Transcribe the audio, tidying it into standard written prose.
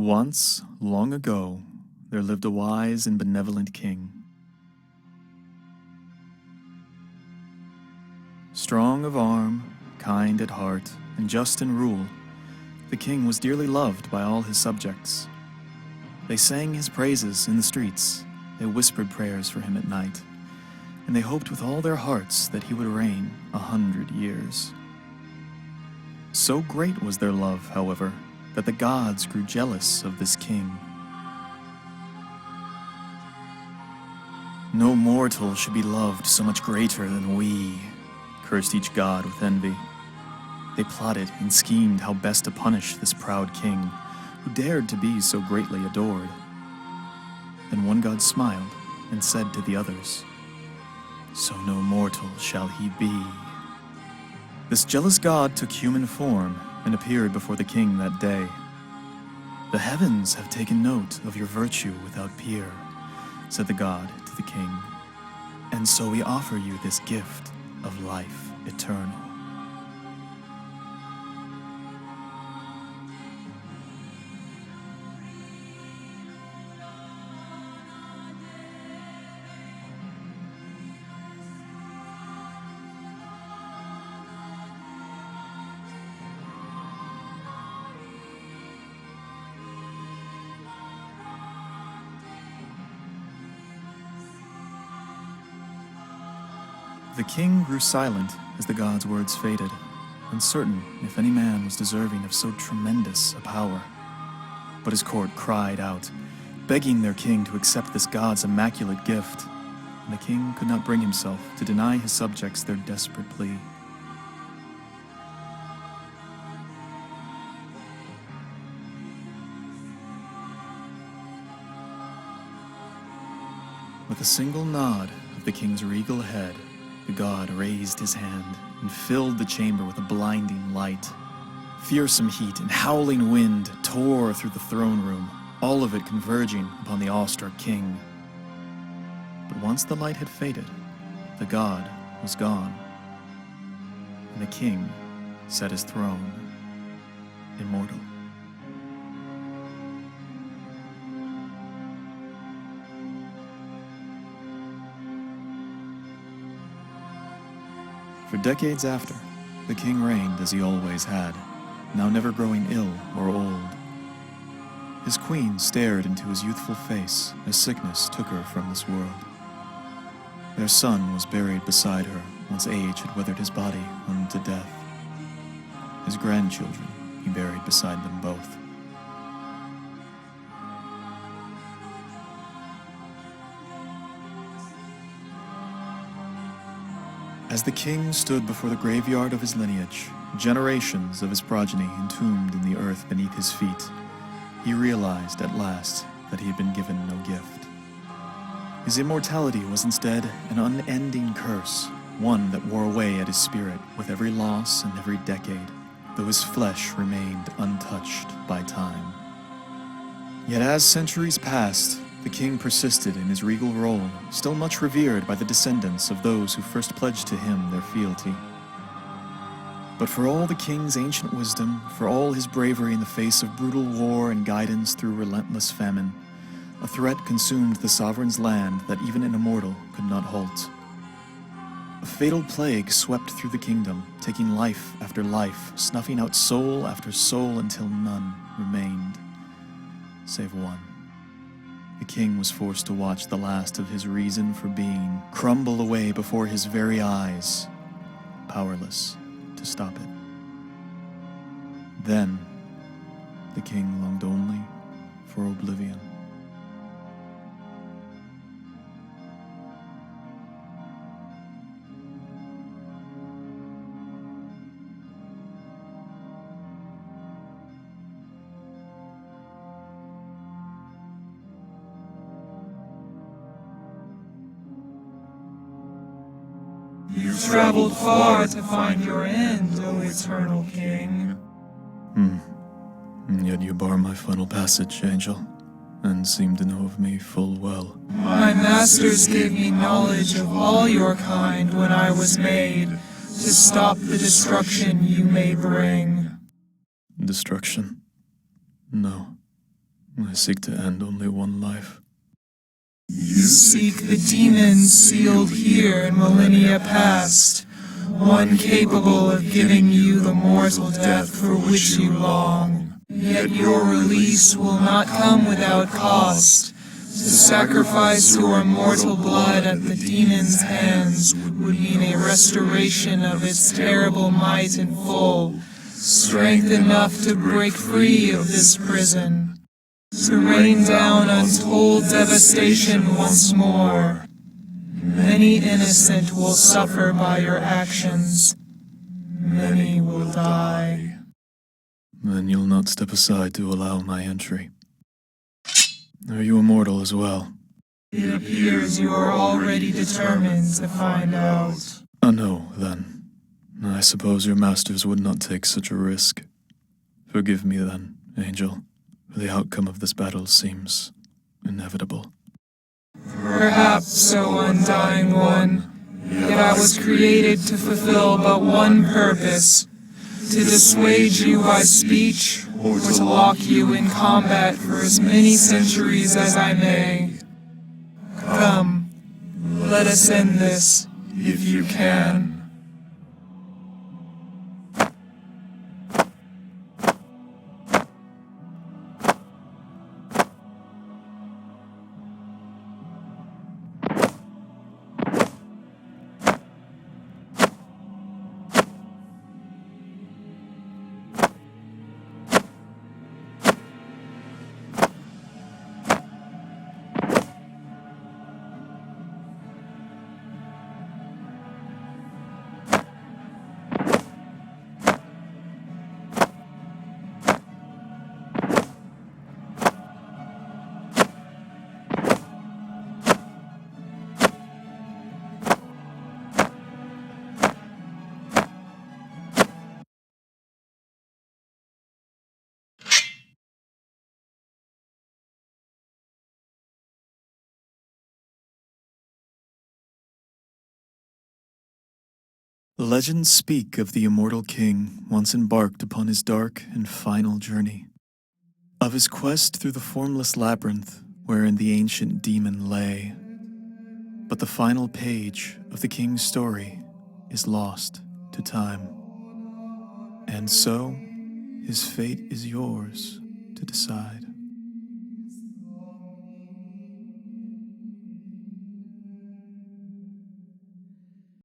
Once, long ago, there lived a wise and benevolent king. Strong of arm, kind at heart, and just in rule, the king was dearly loved by all his subjects. They sang his praises in the streets, they whispered prayers for him at night, and they hoped with all their hearts that he would reign 100 years. So great was their love, however, that the gods grew jealous of this king. No mortal should be loved so much greater than we, cursed each god with envy. They plotted and schemed how best to punish this proud king, who dared to be so greatly adored. Then one god smiled and said to the others, "So no mortal shall he be." This jealous god took human form and appeared before the king that day. "The heavens have taken note of your virtue without peer," said the god to the king, "and so we offer you this gift of life eternal." The king grew silent as the god's words faded, uncertain if any man was deserving of so tremendous a power. But his court cried out, begging their king to accept this god's immaculate gift, and the king could not bring himself to deny his subjects their desperate plea. With a single nod of the king's regal head, the god raised his hand and filled the chamber with a blinding light. Fearsome heat and howling wind tore through the throne room, all of it converging upon the awestruck king. But once the light had faded, the god was gone, and the king sat his throne, immortal. For decades after, the king reigned as he always had, now never growing ill or old. His queen stared into his youthful face as sickness took her from this world. Their son was buried beside her once age had withered his body unto death. His grandchildren he buried beside them both. As the king stood before the graveyard of his lineage, generations of his progeny entombed in the earth beneath his feet, he realized at last that he had been given no gift. His immortality was instead an unending curse, one that wore away at his spirit with every loss and every decade, though his flesh remained untouched by time. Yet as centuries passed, the king persisted in his regal role, still much revered by the descendants of those who first pledged to him their fealty. But for all the king's ancient wisdom, for all his bravery in the face of brutal war and guidance through relentless famine, a threat consumed the sovereign's land that even an immortal could not halt. A fatal plague swept through the kingdom, taking life after life, snuffing out soul after soul until none remained, save one. The king was forced to watch the last of his reason for being crumble away before his very eyes, powerless to stop it. Then, the king longed only for oblivion. You traveled far to find your end, O eternal king. Yet you bar my final passage, angel, and seem to know of me full well. My masters gave me knowledge of all your kind when I was made, to stop the destruction you may bring. Destruction? No. I seek to end only one life. You seek the demons sealed here in millennia past, one capable of giving you the mortal death for which you long. Yet your release will not come without cost. To sacrifice your mortal blood at the demon's hands would mean a restoration of its terrible might in full, strength enough to break free of this prison, to rain down untold devastation once more. Many innocent will suffer by your actions. Many will die. Then you'll not step aside to allow my entry. Are you immortal as well? It appears you are already determined to find out. No, then. I suppose your masters would not take such a risk. Forgive me then, Angel, for the outcome of this battle seems inevitable. Perhaps so, undying one, yet I was created to fulfill but one purpose, to dissuade you by speech, or to lock you in combat for as many centuries as I may. Come, let us end this, if you can. The legends speak of the immortal king once embarked upon his dark and final journey, of his quest through the formless labyrinth wherein the ancient demon lay. But the final page of the king's story is lost to time. And so, his fate is yours to decide.